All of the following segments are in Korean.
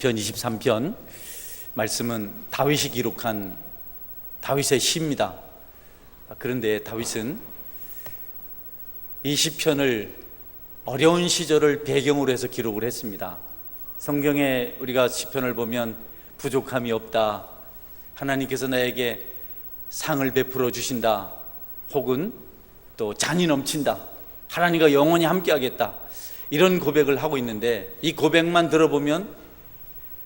시편 23편 말씀은 다윗이 기록한 다윗의 시입니다. 그런데 다윗은 이 시편을 어려운 시절을 배경으로 해서 기록을 했습니다. 성경에 우리가 시편을 보면 부족함이 없다, 하나님께서 나에게 상을 베풀어 주신다, 혹은 또 잔이 넘친다, 하나님과 영원히 함께하겠다, 이런 고백을 하고 있는데 이 고백만 들어보면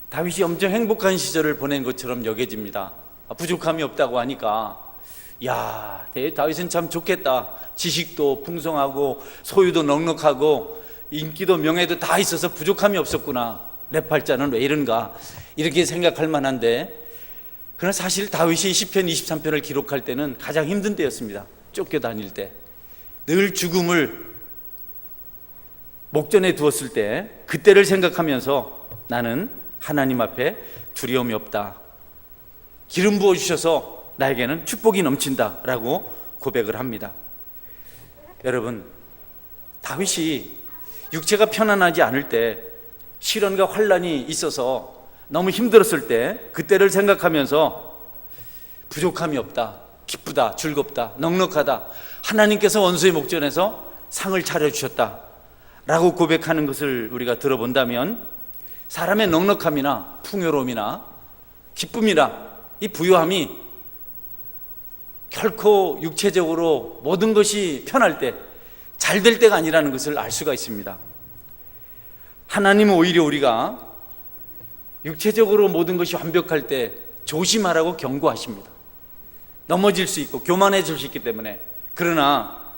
다윗이 엄청 행복한 시절을 보낸 것처럼 여겨집니다. 부족함이 없다고 하니까 야, 다윗은 참 좋겠다, 지식도 풍성하고 소유도 넉넉하고 인기도 명예도 다 있어서 부족함이 없었구나, 내 팔자는 왜 이런가, 이렇게 생각할 만한데, 그러나 사실 다윗이 시편 23편을 기록할 때는 가장 힘든 때였습니다. 쫓겨다닐 때, 늘 죽음을 목전에 두었을 때, 그때를 생각하면서 나는 하나님 앞에 두려움이 없다, 기름 부어주셔서 나에게는 축복이 넘친다 라고 고백을 합니다. 여러분, 다윗이 육체가 편안하지 않을 때, 시련과 환난이 있어서 너무 힘들었을 때, 그때를 생각하면서 부족함이 없다, 기쁘다, 즐겁다, 넉넉하다, 하나님께서 원수의 목전에서 상을 차려주셨다 라고 고백하는 것을 우리가 들어본다면, 사람의 넉넉함이나 풍요로움이나 기쁨이나 이 부유함이 결코 육체적으로 모든 것이 편할 때, 잘 될 때가 아니라는 것을 알 수가 있습니다. 하나님은 오히려 우리가 육체적으로 모든 것이 완벽할 때 조심하라고 경고하십니다. 넘어질 수 있고 교만해질 수 있기 때문에. 그러나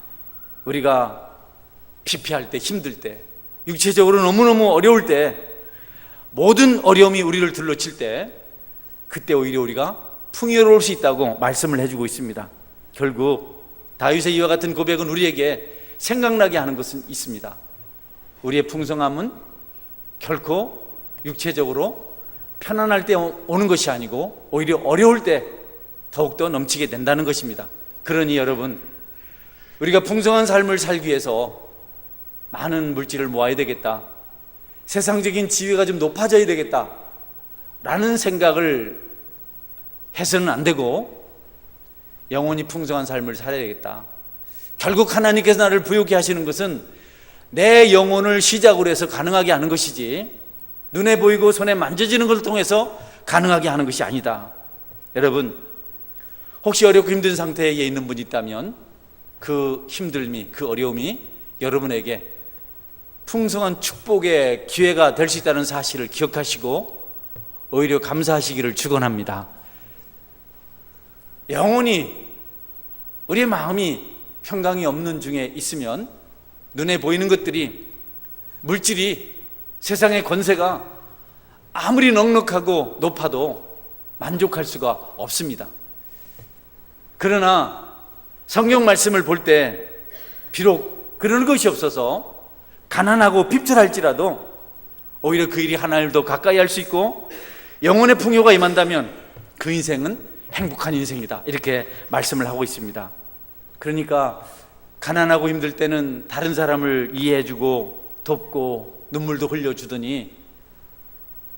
우리가 피폐할 때, 힘들 때, 육체적으로 너무너무 어려울 때, 모든 어려움이 우리를 둘러칠 때, 그때 오히려 우리가 풍요로울 수 있다고 말씀을 해주고 있습니다. 결국 다윗의 이와 같은 고백은 우리에게 생각나게 하는 것은 있습니다. 우리의 풍성함은 결코 육체적으로 편안할 때 오는 것이 아니고 오히려 어려울 때 더욱더 넘치게 된다는 것입니다. 그러니 여러분, 우리가 풍성한 삶을 살기 위해서 많은 물질을 모아야 되겠다, 세상적인 지위가 좀 높아져야 되겠다 라는 생각을 해서는 안 되고, 영원히 풍성한 삶을 살아야 되겠다. 결국 하나님께서 나를 부유케 하시는 것은 내 영혼을 시작으로 해서 가능하게 하는 것이지, 눈에 보이고 손에 만져지는 것을 통해서 가능하게 하는 것이 아니다. 여러분, 혹시 어렵고 힘든 상태에 있는 분이 있다면 그 힘듦이, 그 어려움이 여러분에게 풍성한 축복의 기회가 될 수 있다는 사실을 기억하시고 오히려 감사하시기를 축원합니다. 영원히 우리의 마음이 평강이 없는 중에 있으면 눈에 보이는 것들이, 물질이, 세상의 권세가 아무리 넉넉하고 높아도 만족할 수가 없습니다. 그러나 성경 말씀을 볼 때 비록 그런 것이 없어서 가난하고 핍절할지라도 오히려 그 일이 하나님을 더 가까이 할 수 있고 영혼의 풍요가 임한다면 그 인생은 행복한 인생이다, 이렇게 말씀을 하고 있습니다. 그러니까 가난하고 힘들 때는 다른 사람을 이해해주고 돕고 눈물도 흘려주더니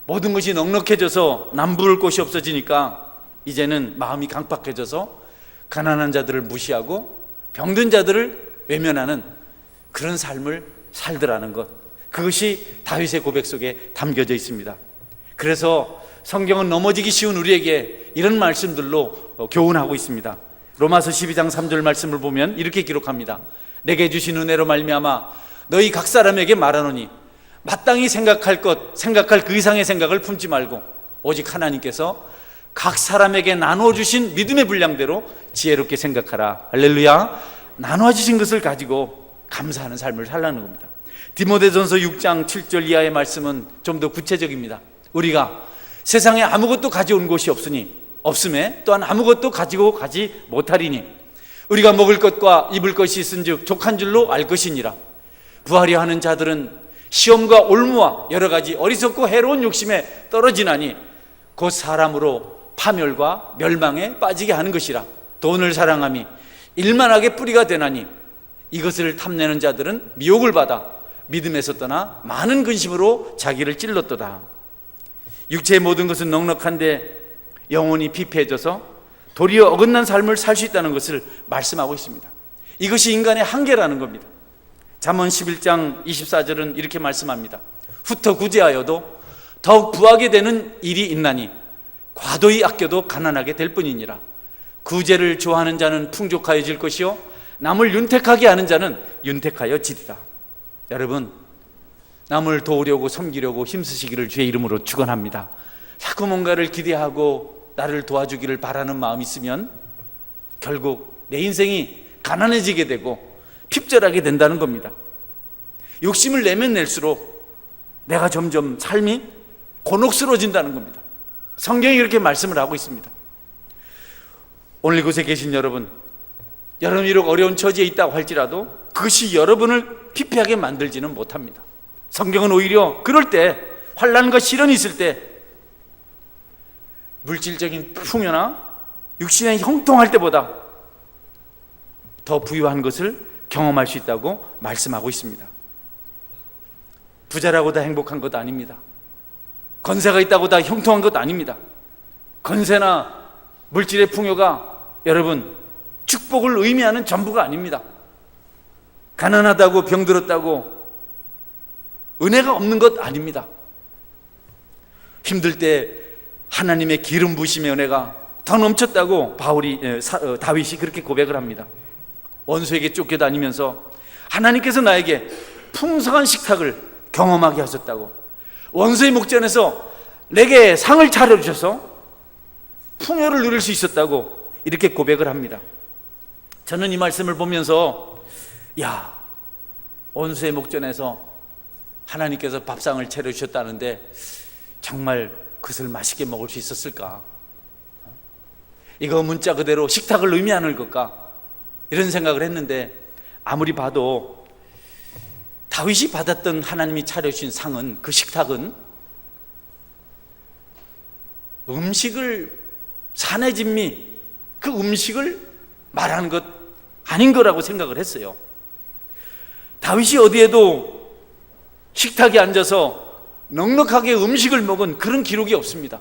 모든 것이 넉넉해져서 남부를 곳이 없어지니까 이제는 마음이 강팍해져서 가난한 자들을 무시하고 병든 자들을 외면하는 그런 삶을 살더라는 것, 그것이 다윗의 고백 속에 담겨져 있습니다. 그래서 성경은 넘어지기 쉬운 우리에게 이런 말씀들로 교훈하고 있습니다. 로마서 12장 3절 말씀을 보면 이렇게 기록합니다. 내게 주신 은혜로 말미암아 너희 각 사람에게 말하노니 마땅히 생각할 그 이상의 생각을 품지 말고 오직 하나님께서 각 사람에게 나눠주신 믿음의 분량대로 지혜롭게 생각하라. 할렐루야. 나눠주신 것을 가지고 감사하는 삶을 살라는 겁니다. 디모데전서 6장 7절 이하의 말씀은 좀 더 구체적입니다. 우리가 세상에 아무것도 가져온 것이 없음에 또한 아무것도 가지고 가지 못하리니 우리가 먹을 것과 입을 것이 있은즉 족한 줄로 알 것이니라. 부하려 하는 자들은 시험과 올무와 여러 가지 어리석고 해로운 욕심에 떨어지나니 곧 사람으로 파멸과 멸망에 빠지게 하는 것이라. 돈을 사랑함이 일만하게 뿌리가 되나니 이것을 탐내는 자들은 미혹을 받아 믿음에서 떠나 많은 근심으로 자기를 찔렀도다. 육체의 모든 것은 넉넉한데 영혼이 피폐해져서 도리어 어긋난 삶을 살 수 있다는 것을 말씀하고 있습니다. 이것이 인간의 한계라는 겁니다. 잠언 11장 24절은 이렇게 말씀합니다. 후터 구제하여도 더욱 부하게 되는 일이 있나니 과도히 아껴도 가난하게 될 뿐이니라. 구제를 좋아하는 자는 풍족하여질 것이요 남을 윤택하게 하는 자는 윤택하여지리라. 여러분, 남을 도우려고 섬기려고 힘쓰시기를 주의 이름으로 축원합니다. 자꾸 뭔가를 기대하고 나를 도와주기를 바라는 마음이 있으면 결국 내 인생이 가난해지게 되고 핍절하게 된다는 겁니다. 욕심을 내면 낼수록 내가 점점 삶이 곤혹스러워진다는 겁니다. 성경이 그렇게 말씀을 하고 있습니다. 오늘 이곳에 계신 여러분, 여러분이 비록 어려운 처지에 있다고 할지라도 그것이 여러분을 피폐하게 만들지는 못합니다. 성경은 오히려 그럴 때, 환난과 시련이 있을 때 물질적인 풍요나 육신의 형통할 때보다 더 부유한 것을 경험할 수 있다고 말씀하고 있습니다. 부자라고 다 행복한 것 아닙니다. 권세가 있다고 다 형통한 것 아닙니다. 권세나 물질의 풍요가 여러분 축복을 의미하는 전부가 아닙니다. 가난하다고 병들었다고 은혜가 없는 것 아닙니다. 힘들 때 하나님의 기름 부으심의 은혜가 더 넘쳤다고 다윗이 그렇게 고백을 합니다. 원수에게 쫓겨다니면서 하나님께서 나에게 풍성한 식탁을 경험하게 하셨다고, 원수의 목전에서 내게 상을 차려주셔서 풍요를 누릴 수 있었다고 이렇게 고백을 합니다. 저는 이 말씀을 보면서 원수의 목전에서 하나님께서 밥상을 차려주셨다는데 정말 그것을 맛있게 먹을 수 있었을까? 이거 문자 그대로 식탁을 의미하는 걸까? 이런 생각을 했는데 아무리 봐도 다윗이 받았던 하나님이 차려주신 상은, 그 식탁은 음식을, 산의 진미, 그 음식을 말하는 것 아닌 거라고 생각을 했어요. 다윗이 어디에도 식탁에 앉아서 넉넉하게 음식을 먹은 그런 기록이 없습니다.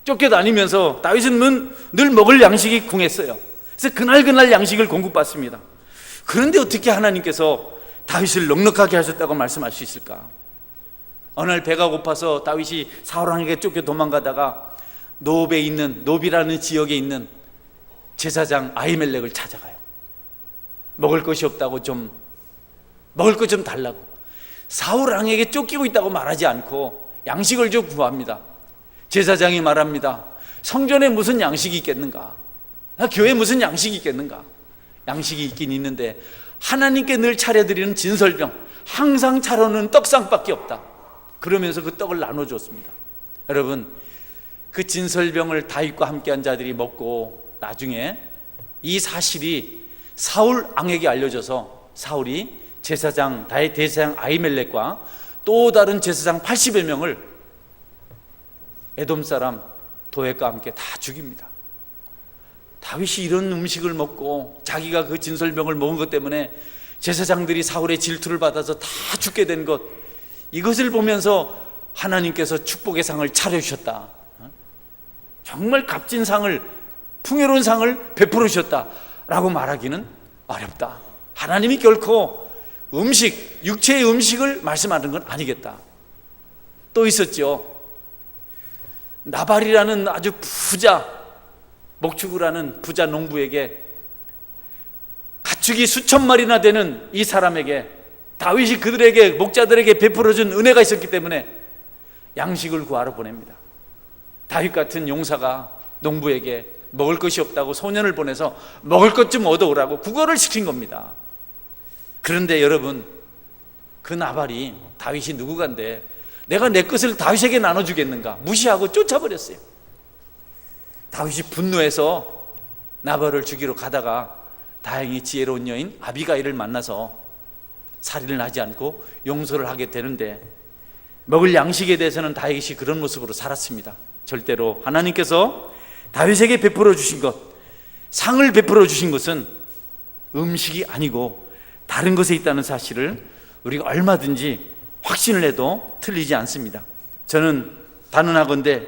쫓겨다니면서 다윗은 늘 먹을 양식이 궁했어요. 그래서 그날 양식을 공급받습니다. 그런데 어떻게 하나님께서 다윗을 넉넉하게 하셨다고 말씀할 수 있을까? 어느 날 배가 고파서 다윗이 사울 왕에게 쫓겨 도망가다가 노비라는 지역에 있는 제사장 아히멜렉을 찾아가요. 먹을 것이 없다고 먹을 것 좀 달라고. 사울 왕에게 쫓기고 있다고 말하지 않고 양식을 좀 구합니다. 제사장이 말합니다. 성전에 무슨 양식이 있겠는가? 교회에 무슨 양식이 있겠는가? 양식이 있긴 있는데 하나님께 늘 차려드리는 진설병, 항상 차려놓은 떡상밖에 없다. 그러면서 그 떡을 나눠줬습니다. 여러분, 그 진설병을 다윗과 함께한 자들이 먹고 나중에 이 사실이 사울 왕에게 알려져서 사울이 대제사장 아히멜렉과 또 다른 제사장 80여 명을 에돔 사람 도액과 함께 다 죽입니다. 다윗이 이런 음식을 먹고 자기가 그 진설병을 먹은 것 때문에 제사장들이 사울의 질투를 받아서 다 죽게 된 것, 이것을 보면서 하나님께서 축복의 상을 차려주셨다, 정말 값진 상을, 풍요로운 상을 베풀어 주셨다라고 말하기는 어렵다. 하나님이 결코 육체의 음식을 말씀하는 건 아니겠다. 또 있었죠. 나발이라는 아주 목축을 하는 부자 농부에게 가축이 수천 마리나 되는 이 사람에게 다윗이 그들에게, 목자들에게 베풀어준 은혜가 있었기 때문에 양식을 구하러 보냅니다. 다윗 같은 용사가 농부에게 먹을 것이 없다고 소년을 보내서 먹을 것 좀 얻어오라고 구걸을 시킨 겁니다. 그런데 여러분, 그 나발이 다윗이 누구간데 내가 내 것을 다윗에게 나눠주겠는가? 무시하고 쫓아버렸어요. 다윗이 분노해서 나발을 죽이러 가다가 다행히 지혜로운 여인 아비가일을 만나서 살인을 하지 않고 용서를 하게 되는데, 먹을 양식에 대해서는 다윗이 그런 모습으로 살았습니다. 절대로 하나님께서 다윗에게 베풀어 주신 것, 상을 베풀어 주신 것은 음식이 아니고 다른 것에 있다는 사실을 우리가 얼마든지 확신을 해도 틀리지 않습니다. 저는 단언하건대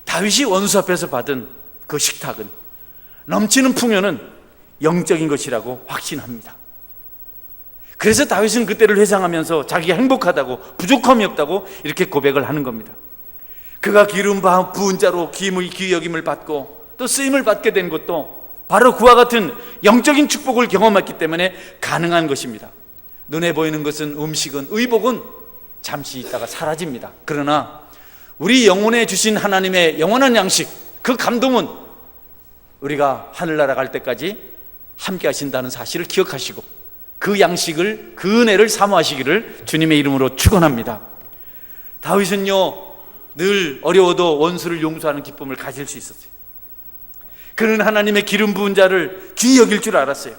다윗이 원수 앞에서 받은 그 식탁은, 넘치는 풍요는 영적인 것이라고 확신합니다. 그래서 다윗은 그때를 회상하면서 자기가 행복하다고, 부족함이 없다고 이렇게 고백을 하는 겁니다. 그가 기름 부은 자로 귀 여김을 받고 또 쓰임을 받게 된 것도 바로 그와 같은 영적인 축복을 경험했기 때문에 가능한 것입니다. 눈에 보이는 것은, 음식은, 의복은 잠시 있다가 사라집니다. 그러나 우리 영혼에 주신 하나님의 영원한 양식, 그 감동은 우리가 하늘나라 갈 때까지 함께 하신다는 사실을 기억하시고 그 양식을, 그 은혜를 사모하시기를 주님의 이름으로 축원합니다. 다윗은요, 늘 어려워도 원수를 용서하는 기쁨을 가질 수 있었어요. 그는 하나님의 기름 부은 자를 귀히 여길 줄 알았어요.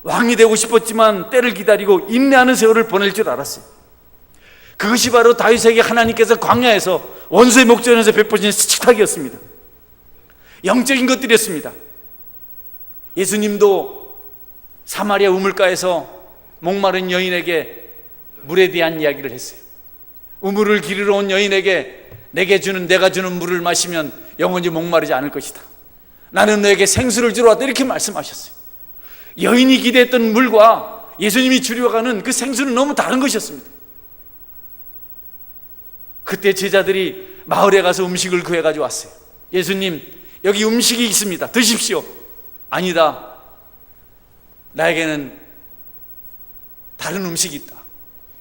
왕이 되고 싶었지만 때를 기다리고 인내하는 세월을 보낼 줄 알았어요. 그것이 바로 다윗에게 하나님께서 광야에서 원수의 목전에서 베푸신 식탁이었습니다. 영적인 것들이었습니다. 예수님도 사마리아 우물가에서 목마른 여인에게 물에 대한 이야기를 했어요. 우물을 기르러 온 여인에게 내가 주는 물을 마시면 영원히 목마르지 않을 것이다. 나는 너에게 생수를 주러 왔다, 이렇게 말씀하셨어요. 여인이 기대했던 물과 예수님이 주려 가는 그 생수는 너무 다른 것이었습니다. 그때 제자들이 마을에 가서 음식을 구해가지고 왔어요. 예수님, 여기 음식이 있습니다. 드십시오. 아니다, 나에게는 다른 음식이 있다.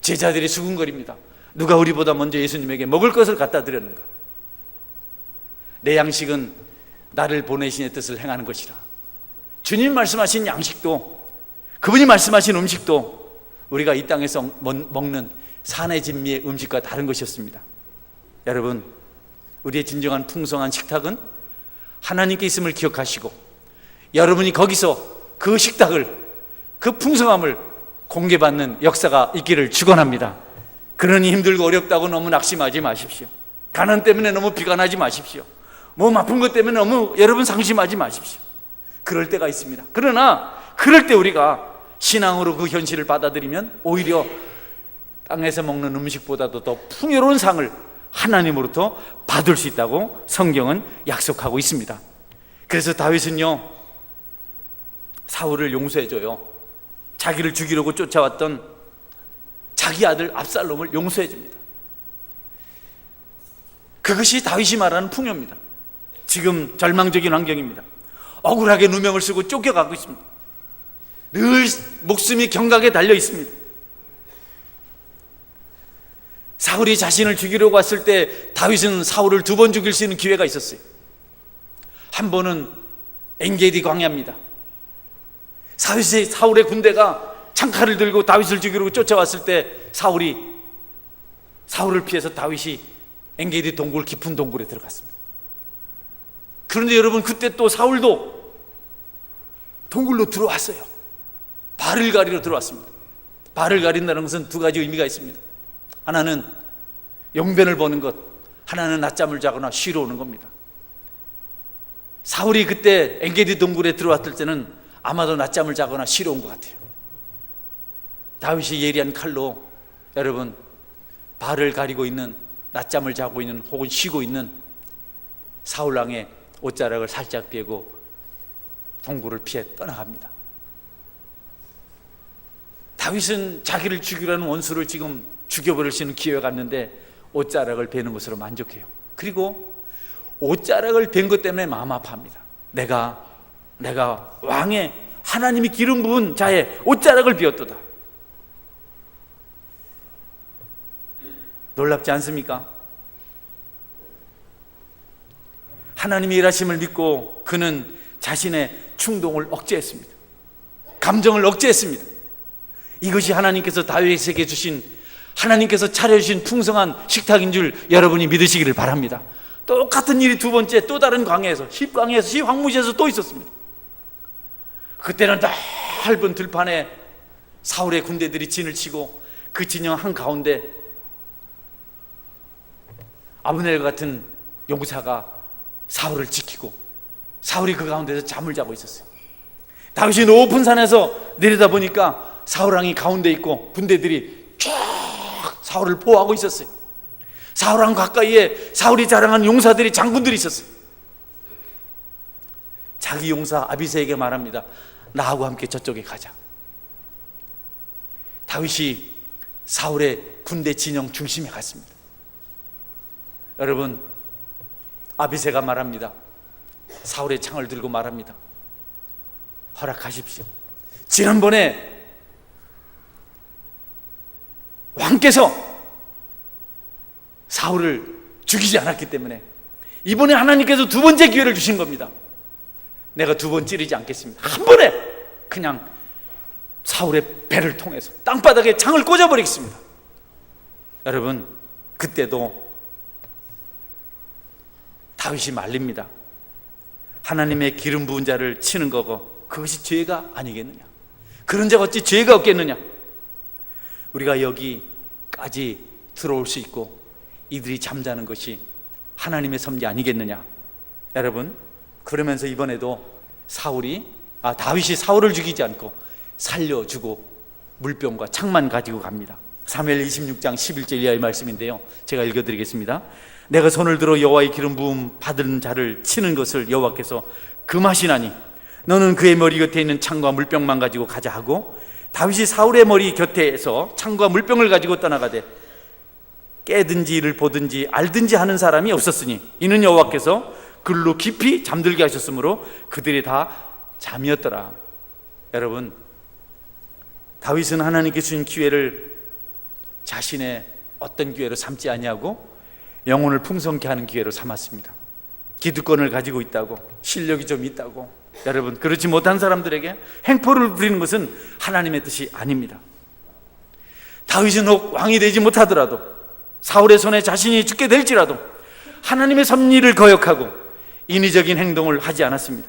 제자들이 수군거립니다. 누가 우리보다 먼저 예수님에게 먹을 것을 갖다 드렸는가? 내 양식은 나를 보내신 의 뜻을 행하는 것이라. 주님 말씀하신 양식도, 그분이 말씀하신 음식도 우리가 이 땅에서 먹는 산의 진미의 음식과 다른 것이었습니다. 여러분, 우리의 진정한 풍성한 식탁은 하나님께 있음을 기억하시고 여러분이 거기서 그 식탁을, 그 풍성함을 공개받는 역사가 있기를 축원합니다. 그러니 힘들고 어렵다고 너무 낙심하지 마십시오. 가난 때문에 너무 비관하지 마십시오. 몸 아픈 것 때문에 너무 여러분 상심하지 마십시오. 그럴 때가 있습니다. 그러나 그럴 때 우리가 신앙으로 그 현실을 받아들이면 오히려 땅에서 먹는 음식보다도 더 풍요로운 상을 하나님으로부터 받을 수 있다고 성경은 약속하고 있습니다. 그래서 다윗은요, 사울을 용서해줘요. 자기를 죽이려고 쫓아왔던 자기 아들 압살롬을 용서해줍니다. 그것이 다윗이 말하는 풍요입니다. 지금 절망적인 환경입니다. 억울하게 누명을 쓰고 쫓겨가고 있습니다. 늘 목숨이 경각에 달려 있습니다. 사울이 자신을 죽이려고 왔을 때 다윗은 사울을 2번 죽일 수 있는 기회가 있었어요. 한 번은 엔게디 광야입니다. 사울의 군대가 창칼을 들고 다윗을 죽이려고 쫓아왔을 때 사울을 피해서 다윗이 엔게디 동굴, 깊은 동굴에 들어갔습니다. 그런데 여러분, 그때 또 사울도 동굴로 들어왔어요. 발을 가리러 들어왔습니다. 발을 가린다는 것은 2가지 의미가 있습니다. 하나는 용변을 보는 것, 하나는 낮잠을 자거나 쉬러 오는 겁니다. 사울이 그때 엔게디 동굴에 들어왔을 때는 아마도 낮잠을 자거나 쉬러 온 것 같아요. 다윗이 예리한 칼로 여러분, 발을 가리고 있는, 낮잠을 자고 있는 혹은 쉬고 있는 사울왕의 옷자락을 살짝 빼고 동굴을 피해 떠나갑니다. 다윗은 자기를 죽이려는 원수를 지금 죽여버릴 수 있는 기회가 왔는데 옷자락을 베는 것으로 만족해요. 그리고 옷자락을 벤 것 때문에 마음 아파합니다. 내가 왕의, 하나님이 기름 부은 자의 옷자락을 비웠도다. 놀랍지 않습니까? 하나님의 일하심을 믿고 그는 자신의 충동을 억제했습니다. 감정을 억제했습니다. 이것이 하나님께서 다윗에게 주신, 하나님께서 차려주신 풍성한 식탁인 줄 여러분이 믿으시기를 바랍니다. 똑같은 일이 2번째 또 다른 광야에서, 십광야에서, 시황무지에서 또 있었습니다. 그때는 넓은 들판에 사울의 군대들이 진을 치고 그 진영 한가운데 아브넬 같은 용사가 사울을 지키고 사울이 그 가운데서 잠을 자고 있었어요. 다윗이 높은 산에서 내려다보니까 사울왕이 가운데 있고 군대들이 쫙 사울을 보호하고 있었어요. 사울왕 가까이에 사울이 자랑한 용사들이, 장군들이 있었어요. 자기 용사 아비새에게 말합니다. 나하고 함께 저쪽에 가자. 다윗이 사울의 군대 진영 중심에 갔습니다. 여러분, 아비새가 말합니다. 사울의 창을 들고 말합니다. 허락하십시오. 지난번에 왕께서 사울을 죽이지 않았기 때문에 이번에 하나님께서 두 번째 기회를 주신 겁니다. 내가 두 번 찌르지 않겠습니다. 한 번에 그냥 사울의 배를 통해서 땅바닥에 창을 꽂아버리겠습니다. 여러분, 그때도 다윗이 말립니다. 하나님의 기름 부은 자를 치는 거고 그것이 죄가 아니겠느냐? 그런 자가 어찌 죄가 없겠느냐? 우리가 여기까지 들어올 수 있고 이들이 잠자는 것이 하나님의 섭리 아니겠느냐? 여러분, 그러면서 이번에도 다윗이 사울을 죽이지 않고 살려주고 물병과 창만 가지고 갑니다. 사무엘 26장 11절 이하의 말씀인데요, 제가 읽어드리겠습니다. 내가 손을 들어 여호와의 기름 부음 받은 자를 치는 것을 여호와께서 금하시나니 너는 그의 머리 곁에 있는 창과 물병만 가지고 가자 하고, 다윗이 사울의 머리 곁에서 창과 물병을 가지고 떠나가되 깨든지 이를 보든지 알든지 하는 사람이 없었으니 이는 여호와께서 글로 깊이 잠들게 하셨으므로 그들이 다 잠이었더라. 여러분, 다윗은 하나님께 주신 기회를 자신의 어떤 기회로 삼지 아니하고 영혼을 풍성케 하는 기회로 삼았습니다. 기득권을 가지고 있다고, 실력이 좀 있다고, 여러분, 그렇지 못한 사람들에게 횡포를 부리는 것은 하나님의 뜻이 아닙니다. 다윗은 혹 왕이 되지 못하더라도, 사울의 손에 자신이 죽게 될지라도 하나님의 섭리를 거역하고 인위적인 행동을 하지 않았습니다.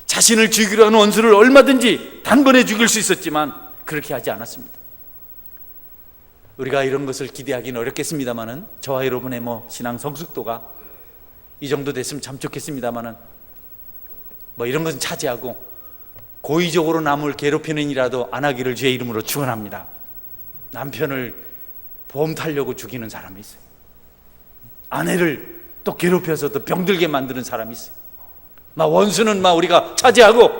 자신을 죽이려 하는 원수를 얼마든지 단번에 죽일 수 있었지만 그렇게 하지 않았습니다. 우리가 이런 것을 기대하기는 어렵겠습니다만은, 저와 여러분의 신앙 성숙도가 이 정도 됐으면 참 좋겠습니다만은, 이런 것은 차지하고 고의적으로 남을 괴롭히는 일이라도 안 하기를 주의 이름으로 축원합니다. 남편을 보험 타려고 죽이는 사람이 있어요. 아내를 또 괴롭혀서 또 병들게 만드는 사람이 있어요. 원수는 우리가 차지하고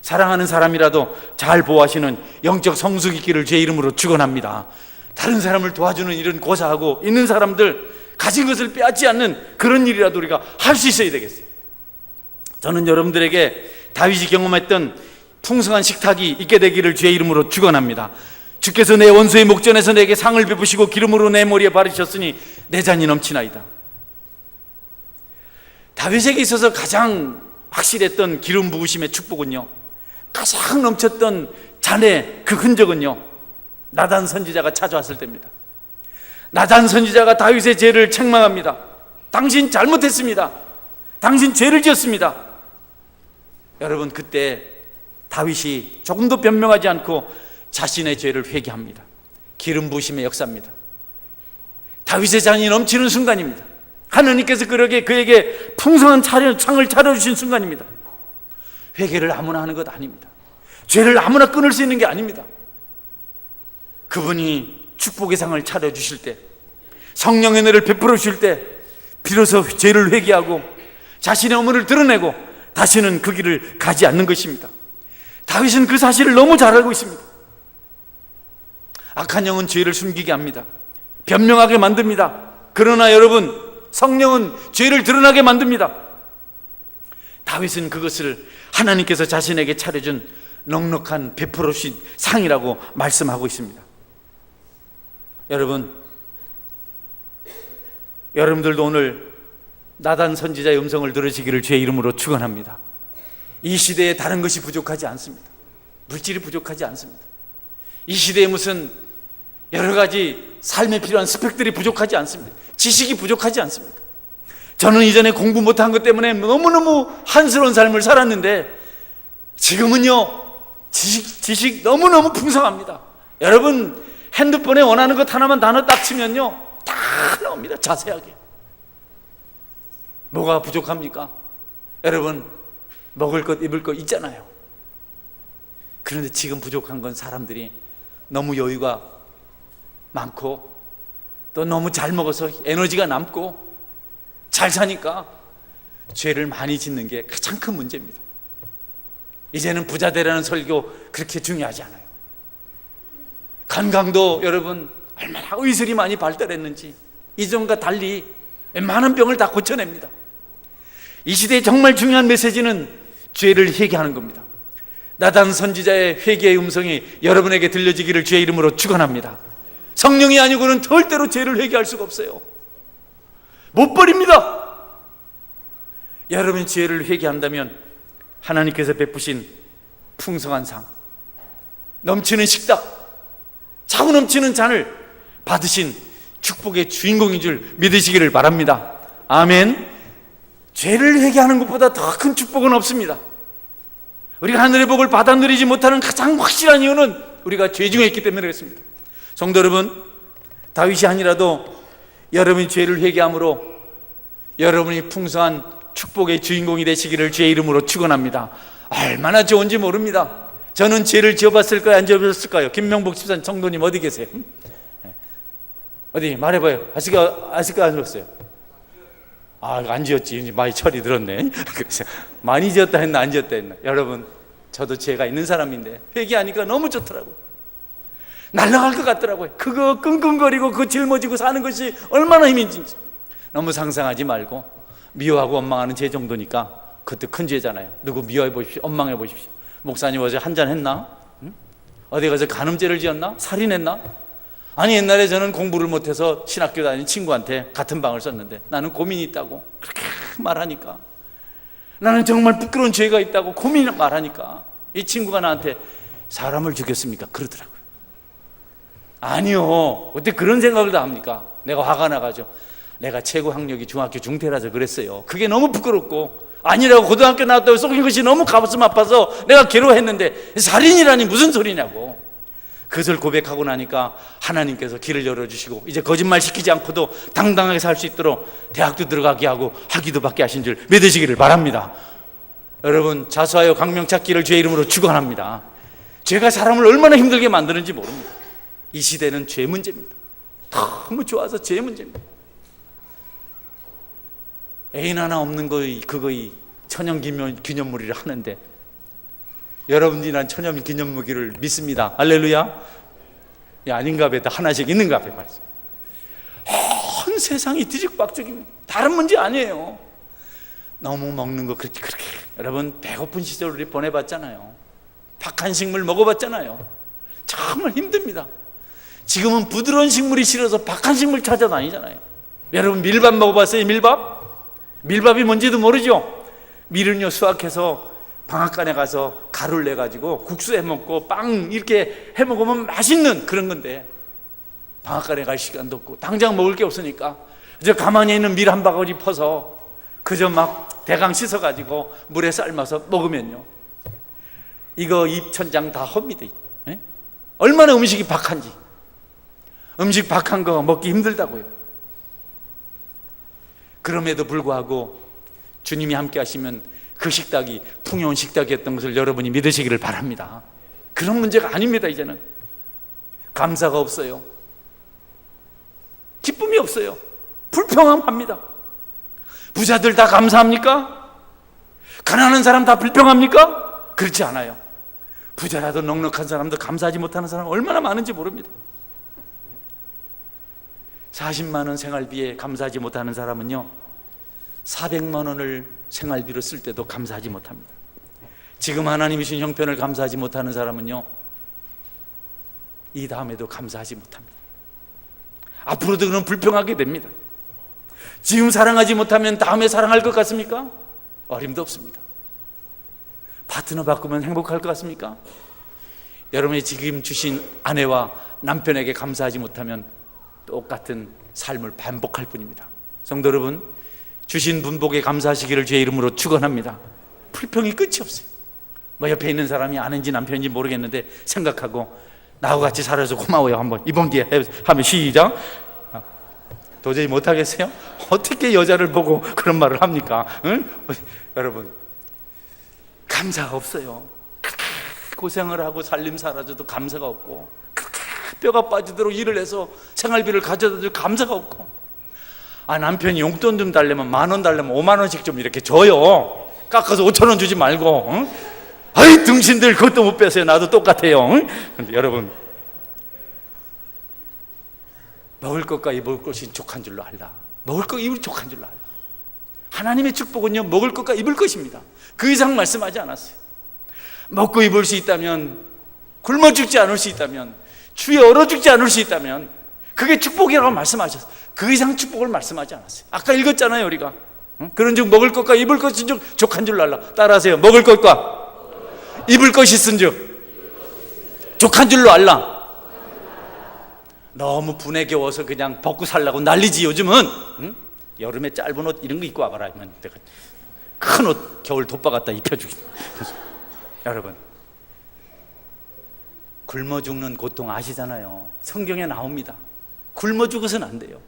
사랑하는 사람이라도 잘 보호하시는 영적 성숙 있기를 주의 이름으로 축원합니다. 다른 사람을 도와주는 일은 고사하고 있는 사람들 가진 것을 빼앗지 않는 그런 일이라도 우리가 할 수 있어야 되겠어요. 저는 여러분들에게 다윗이 경험했던 풍성한 식탁이 있게 되기를 주의 이름으로 축원합니다. 주께서 내 원수의 목전에서 내게 상을 베푸시고 기름으로 내 머리에 바르셨으니 내 잔이 넘치나이다. 다윗에게 있어서 가장 확실했던 기름 부으심의 축복은요, 가장 넘쳤던 잔의 그 흔적은요, 나단 선지자가 찾아왔을 때입니다. 나단 선지자가 다윗의 죄를 책망합니다. 당신 잘못했습니다. 당신 죄를 지었습니다. 여러분, 그때 다윗이 조금도 변명하지 않고 자신의 죄를 회개합니다. 기름 부으심의 역사입니다. 다윗의 잔이 넘치는 순간입니다. 하나님께서 그에게 풍성한 창을 차려주신 순간입니다. 회개를 아무나 하는 것 아닙니다. 죄를 아무나 끊을 수 있는 게 아닙니다. 그분이 축복의 상을 차려주실 때, 성령의 은혜를 베풀어 주실 때 비로소 죄를 회개하고 자신의 허물을 드러내고 다시는 그 길을 가지 않는 것입니다. 다윗은 그 사실을 너무 잘 알고 있습니다. 악한 영은 죄를 숨기게 합니다. 변명하게 만듭니다. 그러나 여러분, 성령은 죄를 드러나게 만듭니다. 다윗은 그것을 하나님께서 자신에게 차려준 넉넉한 베풀어 주신 상이라고 말씀하고 있습니다. 여러분들도 오늘 나단 선지자의 음성을 들으시기를 주의 이름으로 축원합니다. 이 시대에 다른 것이 부족하지 않습니다. 물질이 부족하지 않습니다. 이 시대에 무슨 여러 가지 삶에 필요한 스펙들이 부족하지 않습니다. 지식이 부족하지 않습니다. 저는 이전에 공부 못한 것 때문에 너무너무 한스러운 삶을 살았는데 지금은요, 지식 너무너무 풍성합니다. 여러분, 핸드폰에 원하는 것 하나만 단어 딱 치면요, 다 나옵니다. 자세하게. 뭐가 부족합니까? 여러분, 먹을 것 입을 것 있잖아요. 그런데 지금 부족한 건 사람들이 너무 여유가 많고 또 너무 잘 먹어서 에너지가 남고 잘 사니까 죄를 많이 짓는 게 가장 큰 문제입니다. 이제는 부자 되라는 설교 그렇게 중요하지 않아요. 건강도 여러분 얼마나 의술이 많이 발달했는지 이전과 달리 많은 병을 다 고쳐냅니다. 이 시대에 정말 중요한 메시지는 죄를 회개하는 겁니다. 나단 선지자의 회개의 음성이 여러분에게 들려지기를 주의 이름으로 축원합니다. 성령이 아니고는 절대로 죄를 회개할 수가 없어요. 못 버립니다. 여러분이 죄를 회개한다면 하나님께서 베푸신 풍성한 상, 넘치는 식탁, 차고 넘치는 잔을 받으신 축복의 주인공인 줄 믿으시기를 바랍니다. 아멘. 죄를 회개하는 것보다 더 큰 축복은 없습니다. 우리가 하늘의 복을 받아 누리지 못하는 가장 확실한 이유는 우리가 죄 중에 있기 때문에 그렇습니다. 성도 여러분, 다윗이 아니라도 여러분이 죄를 회개함으로 여러분이 풍성한 축복의 주인공이 되시기를 주의 이름으로 축원합니다. 얼마나 좋은지 모릅니다. 저는 죄를 지어봤을까요? 안 지어봤을까요? 김명복 집사님 성도님 어디 계세요? 어디 말해봐요. 아실까 안 지었어요? 안 지었지. 이제 많이 철이 들었네. 그래서 많이 지었다 했나 안 지었다 했나. 여러분, 저도 죄가 있는 사람인데 회개하니까 너무 좋더라고요. 날아갈 것 같더라고요. 그거 끙끙거리고 그거 짊어지고 사는 것이 얼마나 힘인지 너무 상상하지 말고 미워하고 원망하는 죄 정도니까 그것도 큰 죄잖아요. 누구 미워해 보십시오. 원망해 보십시오. 목사님 어제 한잔 했나? 응? 어디 가서 간음죄를 지었나? 살인했나? 아니 옛날에 저는 공부를 못해서 신학교 다니는 친구한테 같은 방을 썼는데 나는 고민이 있다고 그렇게 말하니까, 나는 정말 부끄러운 죄가 있다고 고민을 말하니까 이 친구가 나한테 사람을 죽였습니까? 그러더라고요. 아니요, 어떻게 그런 생각을 다 합니까? 내가 화가 나가지고 내가 최고 학력이 중학교 중퇴라서 그랬어요. 그게 너무 부끄럽고, 아니라고 고등학교 나왔다고 속인 것이 너무 가슴 아파서 내가 괴로워했는데 살인이라니 무슨 소리냐고. 그것을 고백하고 나니까 하나님께서 길을 열어주시고 이제 거짓말 시키지 않고도 당당하게 살 수 있도록 대학도 들어가게 하고 학위도 받게 하신 줄 믿으시기를 바랍니다. 여러분, 자수하여 광명 찾기를 주의 이름으로 축원합니다. 죄가 사람을 얼마나 힘들게 만드는지 모릅니다. 이 시대는 죄 문제입니다. 너무 좋아서 죄 문제입니다. 애인 하나 없는 거의 그거의 천연기념물이라 하는데 여러분들이 난 천연기념물을 믿습니다. 할렐루야. 아닌가 봐. 하나씩 있는가 봐. 말이죠. 온 세상이 뒤죽박죽입니다. 다른 문제 아니에요. 너무 먹는 거 그렇게 여러분 배고픈 시절 우리 보내봤잖아요. 박한 식물 먹어봤잖아요. 정말 힘듭니다. 지금은 부드러운 식물이 싫어서 박한 식물 찾아다니잖아요. 여러분 밀밥 먹어봤어요? 밀밥이 뭔지도 모르죠. 밀은요 수확해서 방앗간에 가서 가루를 내가지고 국수 해먹고 빵 이렇게 해먹으면 맛있는 그런 건데 방앗간에 갈 시간도 없고 당장 먹을 게 없으니까 이제 가만히 있는 밀 한 바구니 퍼서 그저 막 대강 씻어가지고 물에 삶아서 먹으면요 이거 입천장 다 헛니다. 얼마나 음식이 박한지. 음식 박한 거 먹기 힘들다고요. 그럼에도 불구하고 주님이 함께 하시면 그 식탁이 풍요한 식탁이었던 것을 여러분이 믿으시기를 바랍니다. 그런 문제가 아닙니다. 이제는 감사가 없어요. 기쁨이 없어요. 불평합니다. 부자들 다 감사합니까? 가난한 사람 다 불평합니까? 그렇지 않아요. 부자라도 넉넉한 사람도 감사하지 못하는 사람 얼마나 많은지 모릅니다. 40만 원 생활비에 감사하지 못하는 사람은요 400만 원을 생활비로 쓸 때도 감사하지 못합니다. 지금 하나님이 주신 형편을 감사하지 못하는 사람은요 이 다음에도 감사하지 못합니다. 앞으로도 그럼 불평하게 됩니다. 지금 사랑하지 못하면 다음에 사랑할 것 같습니까? 어림도 없습니다. 파트너 바꾸면 행복할 것 같습니까? 여러분이 지금 주신 아내와 남편에게 감사하지 못하면 똑같은 삶을 반복할 뿐입니다. 성도 여러분, 주신 분복에 감사하시기를 주의 이름으로 축원합니다. 불평이 끝이 없어요. 뭐 옆에 있는 사람이 아내인지 남편인지 모르겠는데 생각하고 나하고 같이 살아서 고마워요. 한번 이번 기회에 하면 시작. 도저히 못하겠어요? 어떻게 여자를 보고 그런 말을 합니까? 응? 여러분, 감사가 없어요. 그렇게 고생을 하고 살림 살아줘도 감사가 없고 그렇게 뼈가 빠지도록 일을 해서 생활비를 가져다 줄 감사가 없고, 남편이 용돈 좀 달래면 10,000원 달래면 50,000원씩 좀 이렇게 줘요. 깎아서 5,000원 주지 말고. 응? 아이 등신들 그것도 못 뺐어요. 나도 똑같아요. 응? 근데 여러분, 먹을 것과 입을 것이 족한 줄로 알라. 먹을 것 입을 족한 줄로 알라. 하나님의 축복은요, 먹을 것과 입을 것입니다. 그 이상 말씀하지 않았어요. 먹고 입을 수 있다면, 굶어 죽지 않을 수 있다면, 추위에 얼어 죽지 않을 수 있다면 그게 축복이라고 말씀하셨어요. 그 이상 축복을 말씀하지 않았어요. 아까 읽었잖아요, 우리가. 그런즉 먹을 것과 입을 것인즉 족한 줄로 알라. 따라하세요. 먹을 것과 입을 것이 있은즉 족한 줄로 알라. 너무 분에 겨워서 그냥 벗고 살라고 난리지 요즘은. 응? 여름에 짧은 옷 이런 거 입고 와봐라. 큰 옷 겨울 돋바 갖다 입혀주기. 여러분, 굶어 죽는 고통 아시잖아요. 성경에 나옵니다. 굶어 죽어서는 안 돼요.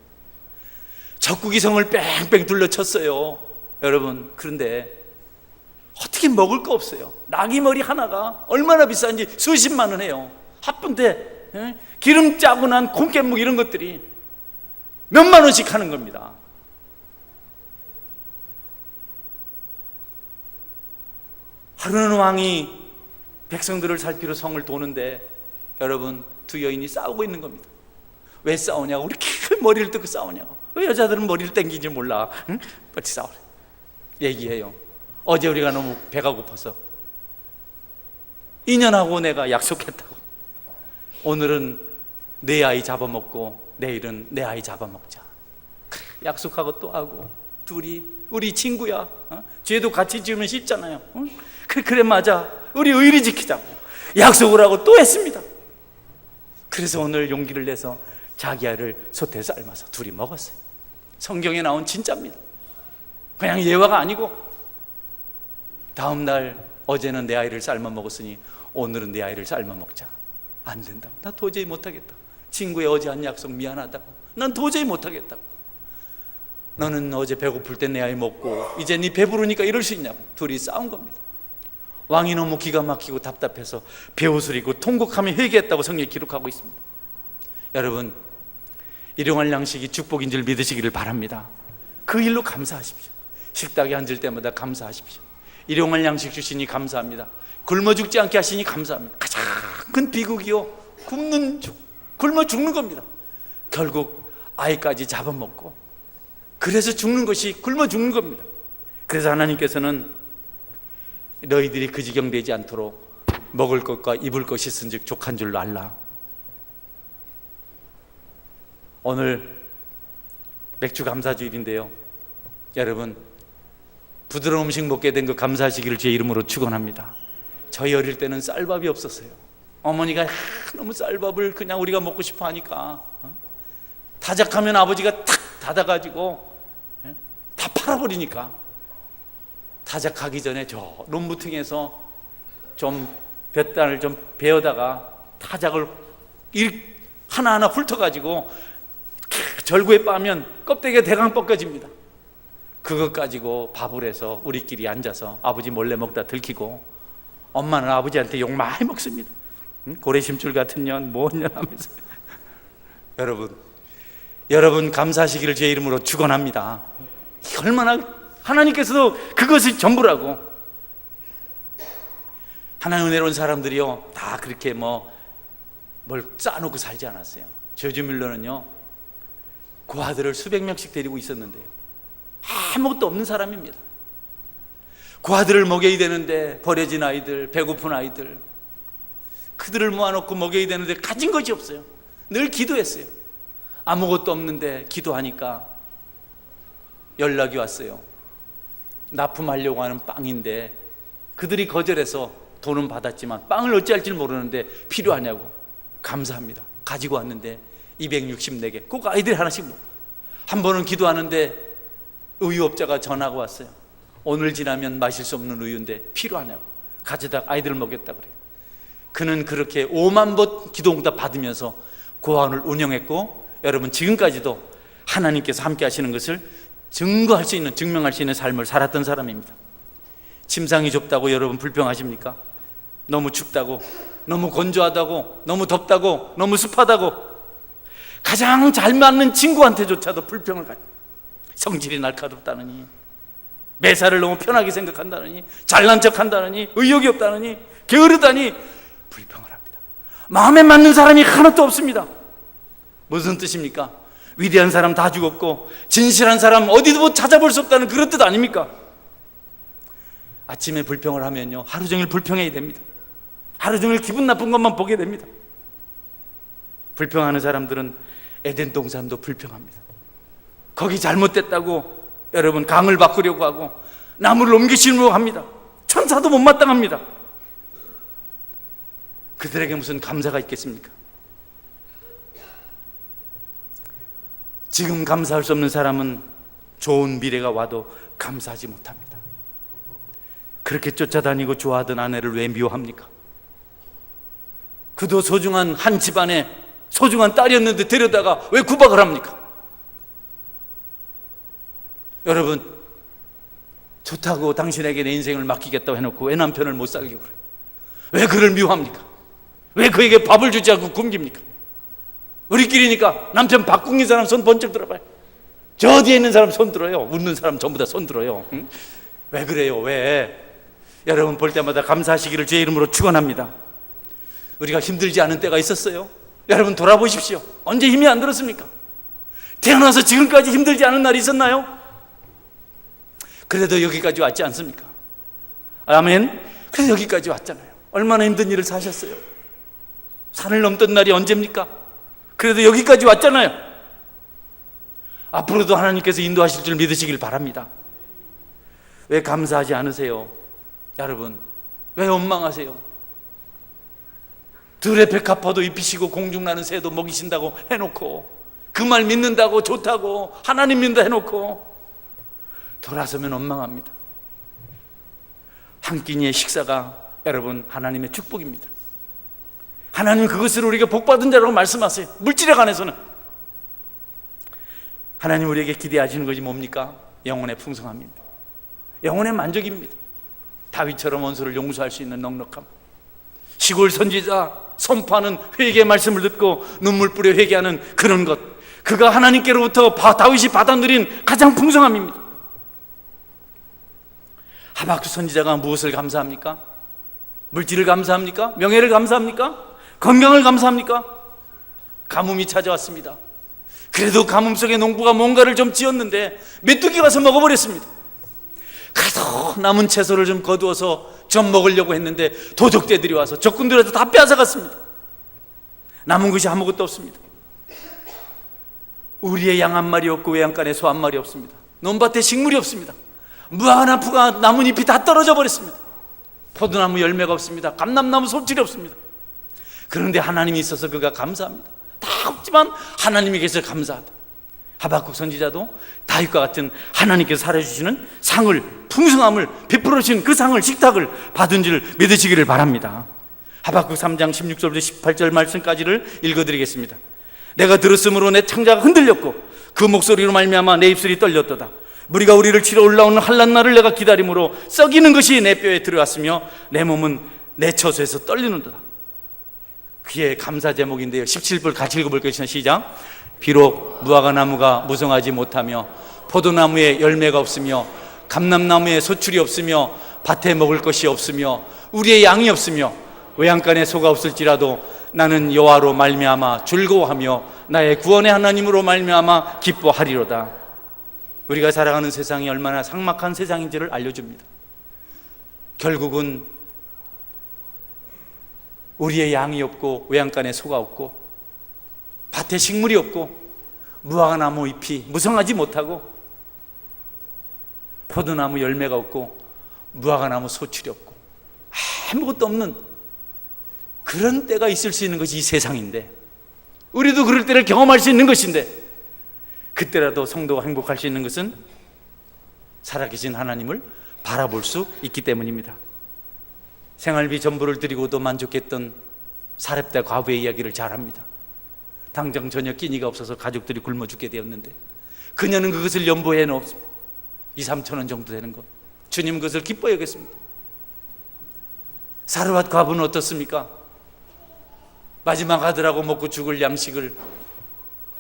적국이 성을 뺑뺑 둘러쳤어요, 여러분. 그런데 어떻게 먹을 거 없어요. 나귀 머리 하나가 얼마나 비싼지 수십만 원 해요. 하쁜데 기름 짜고 난 콩깻묵 이런 것들이 몇만 원씩 하는 겁니다. 하루는 왕이 백성들을 살피러 성을 도는데, 여러분, 두 여인이 싸우고 있는 겁니다. 왜 싸우냐고. 우리 머리를 뜯고 싸우냐고. 왜 여자들은 머리를 땡기지 몰라. 응? 빨리 싸우래. 얘기해요. 어제 우리가 너무 배가 고파서 인연하고 내가 약속했다고. 오늘은 내 아이 잡아먹고 내일은 내 아이 잡아먹자. 그래, 약속하고 또 하고. 둘이 우리 친구야. 죄도 같이 지으면 쉽잖아요. 응? 그래 맞아. 우리 의리 지키자고 약속을 하고 또 했습니다. 그래서 오늘 용기를 내서 자기 아이를 솥에 삶아서 둘이 먹었어요. 성경에 나온 진짜입니다. 그냥 예화가 아니고. 다음 날, 어제는 내 아이를 삶아 먹었으니 오늘은 내 아이를 삶아 먹자. 안 된다고. 나 도저히 못하겠다. 친구의 어제 한 약속 미안하다고. 난 도저히 못하겠다고. 너는 어제 배고플 때 내 아이 먹고 이제 네 배부르니까 이럴 수 있냐고. 둘이 싸운 겁니다. 왕이 너무 기가 막히고 답답해서 배옷을 통곡하며 회개했다고 성경에 기록하고 있습니다. 여러분, 일용할 양식이 축복인 줄 믿으시기를 바랍니다. 그 일로 감사하십시오. 식탁에 앉을 때마다 감사하십시오. 일용할 양식 주시니 감사합니다. 굶어 죽지 않게 하시니 감사합니다. 가장 큰 비극이요, 굶어 죽는 겁니다. 결국 아이까지 잡아먹고, 그래서 죽는 것이 굶어 죽는 겁니다. 그래서 하나님께서는 너희들이 그 지경 되지 않도록 먹을 것과 입을 것이 있은즉 족한 줄로 알라. 오늘 맥주 감사주일인데요, 여러분, 부드러운 음식 먹게 된 거 감사하시기를 주의 이름으로 축원합니다. 저희 어릴 때는 쌀밥이 없었어요. 어머니가 너무 쌀밥을 그냥 우리가 먹고 싶어 하니까 타작하면 아버지가 탁 닫아가지고 다 팔아버리니까, 타작하기 전에 저 논무퉁에서 좀 볕단을 좀 베어다가 타작을 하나하나 훑어가지고 절구에 빠면 껍데기가 대강 벗겨집니다. 그것 가지고 밥을 해서 우리끼리 앉아서 아버지 몰래 먹다 들키고, 엄마는 아버지한테 욕 많이 먹습니다. 고래심줄 같은 년, 뭔 년 하면서. 여러분 감사하시기를 제 이름으로 축원합니다. 얼마나 하나님께서도 그것이 전부라고. 하나님 은혜로운 사람들이요, 다 그렇게 뭘 쌓아놓고 살지 않았어요. 조지 밀러는요, 그 아들을 수백 명씩 데리고 있었는데요, 아무것도 없는 사람입니다. 그 아들을 먹여야 되는데, 버려진 아이들, 배고픈 아이들, 그들을 모아놓고 먹여야 되는데 가진 것이 없어요. 늘 기도했어요. 아무것도 없는데 기도하니까 연락이 왔어요. 납품하려고 하는 빵인데 그들이 거절해서 돈은 받았지만 빵을 어찌할지 모르는데 필요하냐고. 감사합니다. 가지고 왔는데 264개, 꼭 아이들이 하나씩. 한 번은 기도하는데 우유업자가 전화가 왔어요. 오늘 지나면 마실 수 없는 우유인데 필요하냐고. 가져다 아이들을 먹였다고 그래요. 그는 그렇게 5만 번 기도응답 받으면서 고아원을 운영했고, 여러분 지금까지도 하나님께서 함께 하시는 것을 증거할 수 있는, 증명할 수 있는 삶을 살았던 사람입니다. 침상이 좁다고 여러분 불평하십니까? 너무 춥다고 너무 건조하다고, 너무 덥다고, 너무 습하다고, 가장 잘 맞는 친구한테조차도 불평을 가지고, 성질이 날카롭다느니, 매사를 너무 편하게 생각한다느니, 잘난 척한다느니, 의욕이 없다느니, 게으르다니 불평을 합니다. 마음에 맞는 사람이 하나도 없습니다. 무슨 뜻입니까? 위대한 사람 다 죽었고 진실한 사람 어디도 찾아볼 수 없다는 그런 뜻 아닙니까? 아침에 불평을 하면요, 하루 종일 불평해야 됩니다. 하루 종일 기분 나쁜 것만 보게 됩니다. 불평하는 사람들은 에덴 동산도 불평합니다. 거기 잘못됐다고 여러분 강을 바꾸려고 하고 나무를 옮기시려고 합니다. 천사도 못마땅합니다. 그들에게 무슨 감사가 있겠습니까? 지금 감사할 수 없는 사람은 좋은 미래가 와도 감사하지 못합니다. 그렇게 쫓아다니고 좋아하던 아내를 왜 미워합니까? 그도 소중한 한 집안에 소중한 딸이었는데 데려다가 왜 구박을 합니까? 여러분, 좋다고 당신에게 내 인생을 맡기겠다고 해놓고 왜 남편을 못 살게 그래요? 왜 그를 미워합니까? 왜 그에게 밥을 주지 않고 굶깁니까? 우리끼리니까 남편 밥 굶긴 사람 손 번쩍 들어봐요. 저 뒤에 있는 사람 손 들어요. 웃는 사람 전부 다 손 들어요. 응? 왜 그래요? 왜? 여러분 볼 때마다 감사하시기를 주의 이름으로 축원합니다. 우리가 힘들지 않은 때가 있었어요. 여러분 돌아보십시오. 언제 힘이 안 들었습니까? 태어나서 지금까지 힘들지 않은 날이 있었나요? 그래도 여기까지 왔지 않습니까? 아멘. 그래서 여기까지 왔잖아요. 얼마나 힘든 일을 사셨어요. 산을 넘던 날이 언제입니까? 그래도 여기까지 왔잖아요. 앞으로도 하나님께서 인도하실 줄 믿으시길 바랍니다. 왜 감사하지 않으세요? 여러분, 왜 원망하세요? 들의 백합화도 입히시고 공중나는 새도 먹이신다고 해놓고, 그 말 믿는다고 좋다고 하나님 믿는다 해놓고 돌아서면 원망합니다. 한 끼니의 식사가 여러분 하나님의 축복입니다. 하나님 그것을 우리가 복받은 자라고 말씀하세요. 물질에 관해서는 하나님 우리에게 기대하시는 것이 뭡니까? 영혼의 풍성함입니다. 영혼의 만족입니다. 다윗처럼 원수를 용서할 수 있는 넉넉함. 시골 선지자 선포하는 회개의 말씀을 듣고 눈물 뿌려 회개하는 그런 것, 그가 하나님께로부터 다윗이 받아 누린 가장 풍성함입니다. 하박국 선지자가 무엇을 감사합니까? 물질을 감사합니까? 명예를 감사합니까? 건강을 감사합니까? 가뭄이 찾아왔습니다. 그래도 가뭄 속에 농부가 뭔가를 좀 지었는데 메뚜기가 와서 먹어버렸습니다. 그래도 남은 채소를 좀 거두어서 좀 먹으려고 했는데 도적떼들이 와서 적군들이 와서 다 빼앗아갔습니다. 남은 것이 아무것도 없습니다. 우리의 양 한 마리 없고 외양간에 소 한 마리 없습니다. 논밭에 식물이 없습니다. 무화과 나무가 나뭇잎이 다 떨어져 버렸습니다. 포도나무 열매가 없습니다. 감람나무 솔질이 없습니다. 그런데 하나님이 있어서 그가 감사합니다. 다 없지만 하나님이 계셔서 감사하다. 하박국 선지자도 다윗과 같은 하나님께서 살아주시는 상을, 풍성함을 베풀어 주신 그 상을, 식탁을 받은 줄 믿으시기를 바랍니다. 하박국 3장 16절부터 18절 말씀까지를 읽어드리겠습니다. 내가 들었으므로 내 창자가 흔들렸고 그 목소리로 말미암아 내 입술이 떨렸도다. 무리가 우리를 치러 올라오는 환난 날을 내가 기다림으로 썩이는 것이 내 뼈에 들어왔으며 내 몸은 내 처소에서 떨리는도다. 그의 감사 제목인데요, 17절 같이 읽어볼 것이나 시작. 비록 무화과 나무가 무성하지 못하며 포도나무에 열매가 없으며 감람나무에 소출이 없으며 밭에 먹을 것이 없으며 우리의 양이 없으며 외양간에 소가 없을지라도 나는 여호와로 말미암아 즐거워하며 나의 구원의 하나님으로 말미암아 기뻐하리로다. 우리가 살아가는 세상이 얼마나 삭막한 세상인지를 알려줍니다. 결국은 우리의 양이 없고 외양간에 소가 없고 밭에 식물이 없고 무화과 나무 잎이 무성하지 못하고 포도나무 열매가 없고 무화과 나무 소출이 없고 아무것도 없는 그런 때가 있을 수 있는 것이 이 세상인데, 우리도 그럴 때를 경험할 수 있는 것인데, 그때라도 성도가 행복할 수 있는 것은 살아계신 하나님을 바라볼 수 있기 때문입니다. 생활비 전부를 드리고도 만족했던 사렙다 과부의 이야기를 잘 합니다. 당장 전혀 끼니가 없어서 가족들이 굶어 죽게 되었는데 그녀는 그것을 연보해 놓습니다. 2, 3천 원 정도 되는 것, 주님 그것을 기뻐 여겼습니다. 사르밧 과부는 어떻습니까? 마지막 아들하고 먹고 죽을 양식을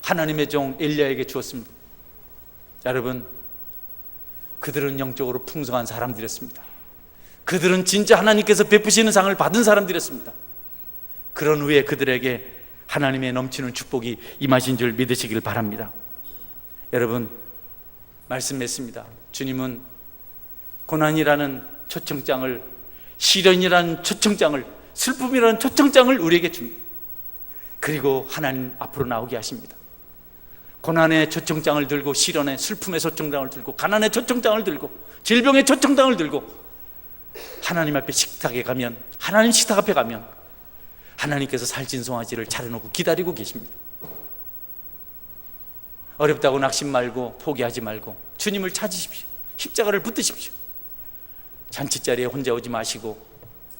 하나님의 종 엘리야에게 주었습니다. 여러분, 그들은 영적으로 풍성한 사람들이었습니다. 그들은 진짜 하나님께서 베푸시는 상을 받은 사람들이었습니다. 그런 후에 그들에게 하나님의 넘치는 축복이 임하신 줄 믿으시길 바랍니다. 여러분, 말씀했습니다. 주님은 고난이라는 초청장을, 시련이라는 초청장을, 슬픔이라는 초청장을 우리에게 줍니다. 그리고 하나님 앞으로 나오게 하십니다. 고난의 초청장을 들고, 시련의, 슬픔의 초청장을 들고, 가난의 초청장을 들고, 질병의 초청장을 들고 하나님 앞에 식탁에 가면, 하나님 식탁 앞에 가면 하나님께서 살찐 송아지를 차려놓고 기다리고 계십니다. 어렵다고 낙심 말고, 포기하지 말고 주님을 찾으십시오. 십자가를 붙드십시오. 잔치자리에 혼자 오지 마시고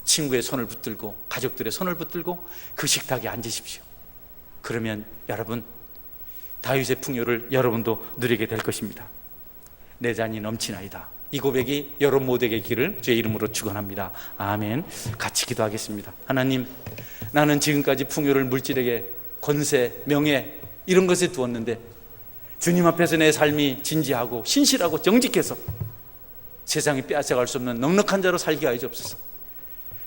친구의 손을 붙들고, 가족들의 손을 붙들고 그 식탁에 앉으십시오. 그러면 여러분, 다윗의 풍요를 여러분도 누리게 될 것입니다. 내 잔이 넘치나이다. 이 고백이 여러분 모두에게 기를 주의 이름으로 축원합니다. 아멘. 같이 기도하겠습니다. 하나님, 나는 지금까지 풍요를 물질에게, 권세, 명예 이런 것에 두었는데 주님 앞에서 내 삶이 진지하고 신실하고 정직해서 세상이 빼앗아갈 수 없는 넉넉한 자로 살게 하여 주옵소서.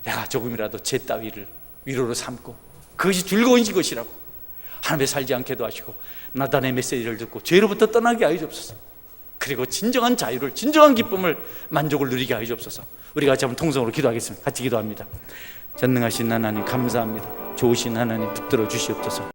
내가 조금이라도 제 따위를 위로로 삼고 그것이 즐거운 것이라고 하나님의 살지 않게도 하시고, 나단의 메시지를 듣고 죄로부터 떠나게 하여 주옵소서. 그리고 진정한 자유를, 진정한 기쁨을, 만족을 누리게 하여 주옵소서. 우리가 같이 한번 통성으로 기도하겠습니다. 같이 기도합니다. 전능하신 하나님 감사합니다. 좋으신 하나님 붙들어 주시옵소서.